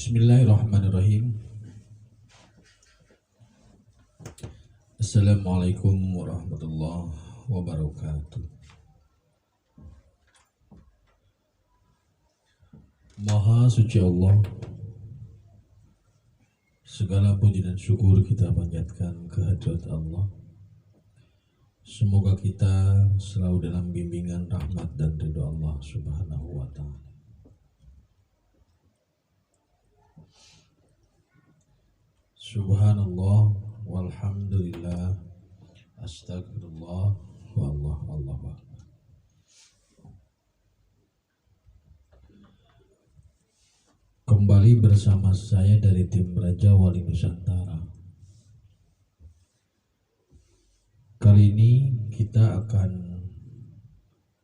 Bismillahirrahmanirrahim. Assalamualaikum warahmatullahi wabarakatuh. Maha suci Allah, segala puji dan syukur kita panjatkan kehadirat Allah. Semoga kita selalu dalam bimbingan rahmat dan ridha Allah Subhanahu wa ta'ala. Subhanallah walhamdulillah astagfirullah wallahu akbar. Kembali bersama saya dari tim Raja Wali Nusantara. Kali ini kita akan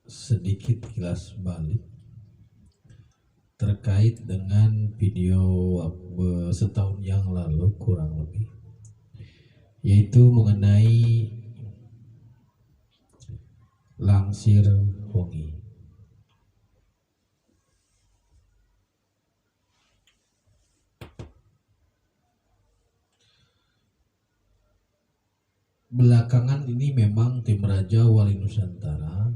sedikit kilas balik terkait dengan video setahun yang lalu kurang lebih, yaitu mengenai langsir wengi. Belakangan ini memang tim Raja Wali Nusantara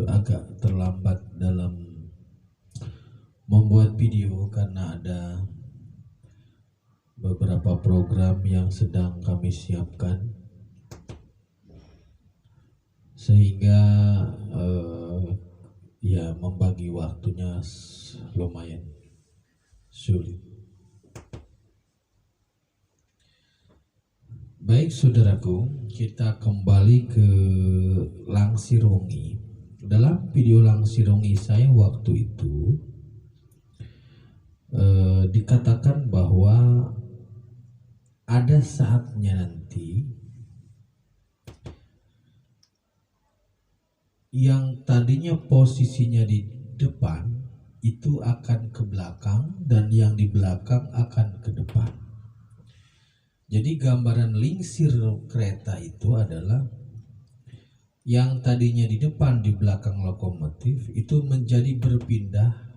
agak terlambat dalam membuat video karena ada beberapa program yang sedang kami siapkan, sehingga ya membagi waktunya lumayan sulit. Baik saudaraku, kita kembali ke langsir wengi. Dalam video langsir wengi saya waktu itu dikatakan bahwa ada saatnya nanti yang tadinya posisinya di depan itu akan ke belakang dan yang di belakang akan ke depan. Jadi gambaran lingsir kereta itu adalah yang tadinya di depan di belakang lokomotif itu menjadi berpindah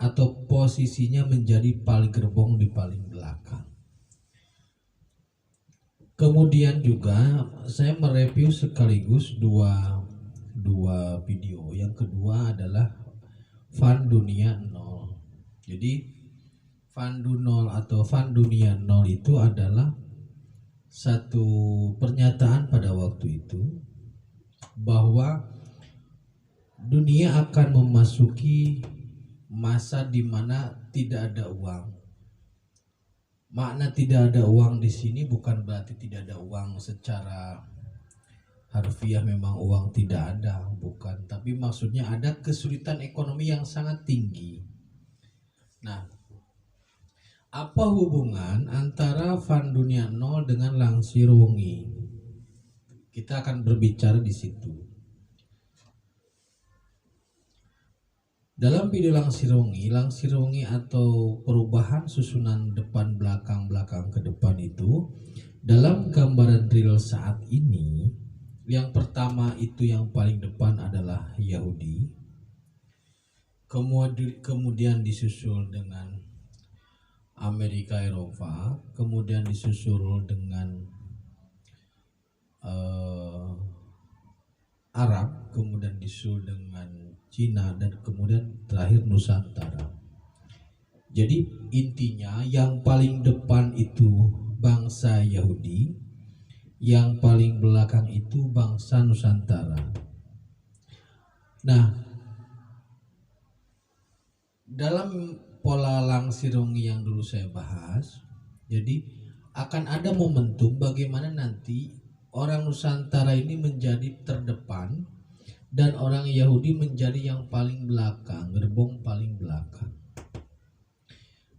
atau posisinya menjadi paling gerbong di paling belakang. Kemudian juga saya mereview sekaligus dua video. Yang kedua adalah Fun Dunia 0. Jadi Fun Dunia 0 itu adalah satu pernyataan pada waktu itu bahwa dunia akan memasuki masa di mana tidak ada uang. Makna tidak ada uang di sini bukan berarti tidak ada uang secara harfiah, memang uang tidak ada, bukan. Tapi maksudnya ada kesulitan ekonomi yang sangat tinggi. Nah, apa hubungan antara Fun Dunia 0 dengan langsir wengi? Kita akan berbicara di situ. Dalam video langsir wengi atau perubahan susunan depan belakang ke depan itu, dalam gambaran real saat ini, yang pertama itu yang paling depan adalah Yahudi, kemudian disusul dengan Amerika Eropa, kemudian disusul dengan Arab, kemudian disusul dengan Cina, dan kemudian terakhir Nusantara. Jadi intinya yang paling depan itu bangsa Yahudi, yang paling belakang itu bangsa Nusantara. Nah, dalam pola langsir wengi yang dulu saya bahas, jadi akan ada momentum bagaimana nanti orang Nusantara ini menjadi terdepan dan orang Yahudi menjadi yang paling belakang, gerbong paling belakang.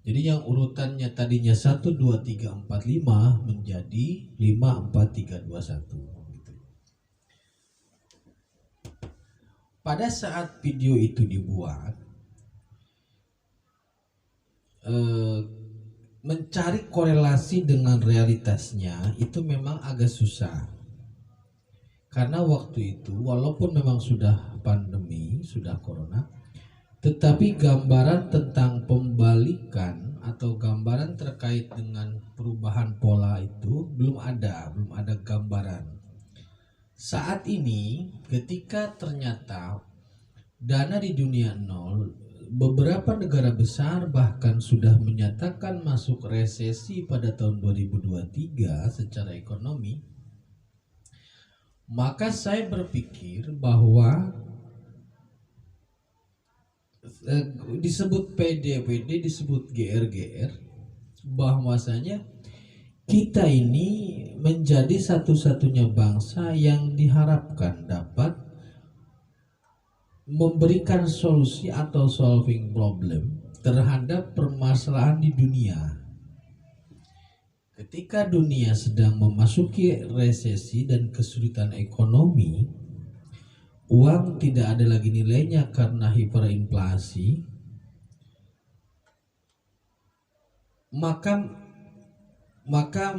Jadi yang urutannya tadinya 1, 2, 3, 4, 5 menjadi 5, 4, 3, 2, 1. Pada saat video itu dibuat, mencari korelasi dengan realitasnya itu memang agak susah. Karena waktu itu walaupun memang sudah pandemi, sudah corona, Tetapi gambaran tentang pembalikan atau gambaran terkait dengan perubahan pola itu belum ada gambaran. Saat ini ketika ternyata dana di dunia nol, beberapa negara besar bahkan sudah menyatakan masuk resesi pada tahun 2023 secara ekonomi, maka saya berpikir bahwa disebut PD, disebut GR, bahwasanya kita ini menjadi satu-satunya bangsa yang diharapkan dapat memberikan solusi atau solving problem terhadap permasalahan di dunia. Ketika dunia sedang memasuki resesi dan kesulitan ekonomi, uang tidak ada lagi nilainya karena hiperinflasi, maka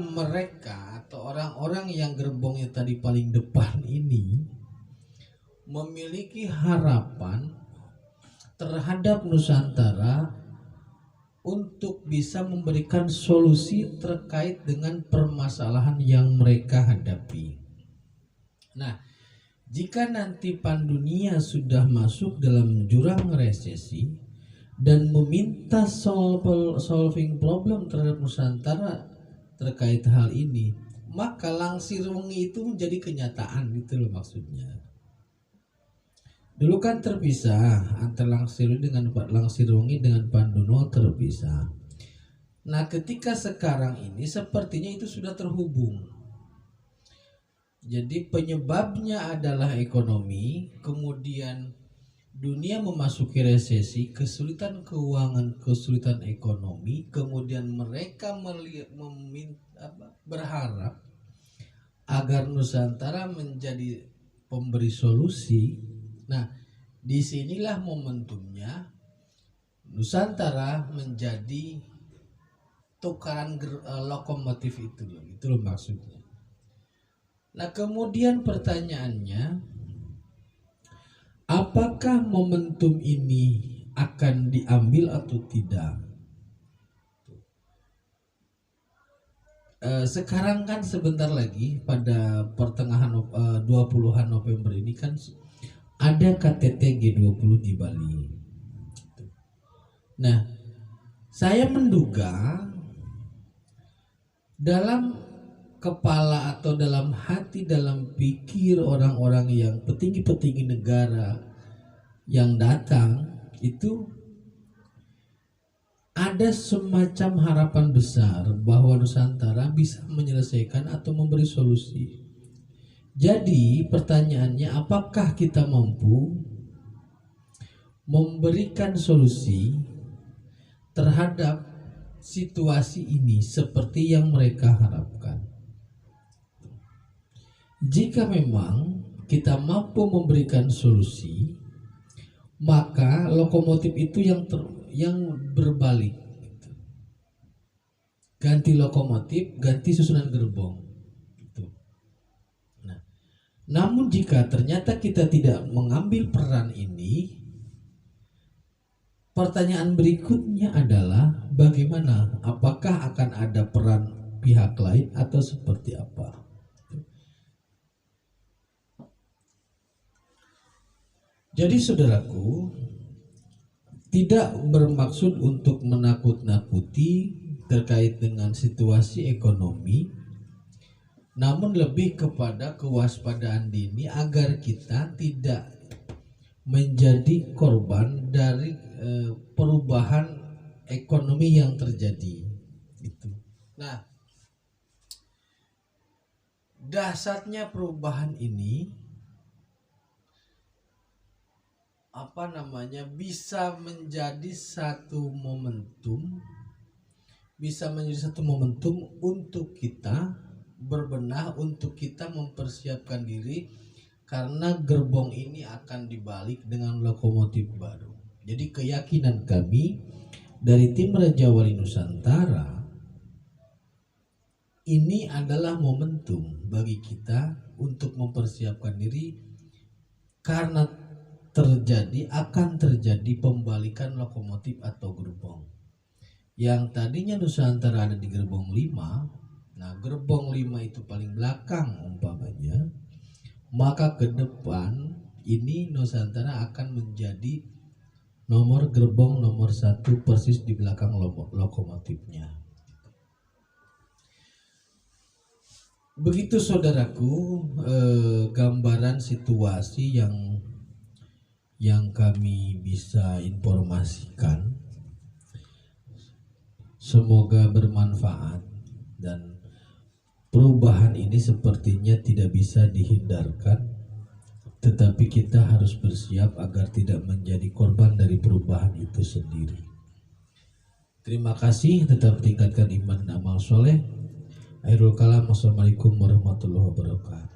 mereka atau orang-orang yang gerbongnya tadi paling depan ini memiliki harapan terhadap Nusantara untuk bisa memberikan solusi terkait dengan permasalahan yang mereka hadapi. Nah, jika nanti Pandunia sudah masuk dalam jurang resesi dan meminta solving problem terhadap Nusantara terkait hal ini, maka langsir wengi itu menjadi kenyataan, gitu loh maksudnya. Dulu kan terpisah antara langsir wengi dengan Panduno terpisah. Nah, ketika sekarang ini sepertinya itu sudah terhubung. Jadi penyebabnya adalah ekonomi, kemudian dunia memasuki resesi, kesulitan keuangan, kesulitan ekonomi, kemudian mereka berharap agar Nusantara menjadi pemberi solusi. Nah, disinilah momentumnya Nusantara menjadi tukaran lokomotif itu loh maksudnya. Nah, kemudian pertanyaannya, apakah momentum ini akan diambil atau tidak? Sekarang kan sebentar lagi pada pertengahan 20-an November ini kan ada KTT G20 di Bali. Nah, saya menduga dalam kepala atau dalam hati, dalam pikir orang-orang yang petinggi-petinggi negara yang datang itu ada semacam harapan besar bahwa Nusantara bisa menyelesaikan atau memberi solusi. Jadi pertanyaannya, apakah kita mampu memberikan solusi terhadap situasi ini seperti yang mereka harapkan? Jika memang kita mampu memberikan solusi, maka lokomotif itu yang berbalik. Ganti lokomotif, ganti susunan gerbong. Namun jika ternyata kita tidak mengambil peran ini, pertanyaan berikutnya adalah bagaimana? Apakah akan ada peran pihak lain atau seperti apa? Jadi saudaraku, tidak bermaksud untuk menakut-nakuti terkait dengan situasi ekonomi, namun lebih kepada kewaspadaan dini agar kita tidak menjadi korban dari perubahan ekonomi yang terjadi. Itu. Nah, dasarnya perubahan ini bisa menjadi satu momentum, untuk kita berbenah, untuk kita mempersiapkan diri karena gerbong ini akan dibalik dengan lokomotif baru. Jadi keyakinan kami dari tim Raja Wali Nusantara, ini adalah momentum bagi kita untuk mempersiapkan diri karena akan terjadi pembalikan lokomotif atau gerbong. Yang tadinya Nusantara ada di gerbong 5, nah gerbong 5 itu paling belakang umpamanya, maka ke depan ini Nusantara akan menjadi gerbong nomor 1 persis di belakang lokomotifnya. Begitu saudaraku, gambaran situasi yang kami bisa informasikan. Semoga bermanfaat, dan perubahan ini sepertinya tidak bisa dihindarkan, tetapi kita harus bersiap agar tidak menjadi korban dari perubahan itu sendiri. Terima kasih, tetap tingkatkan iman dan amal soleh. Akhirul kalam, wassalamualaikum warahmatullahi wabarakatuh.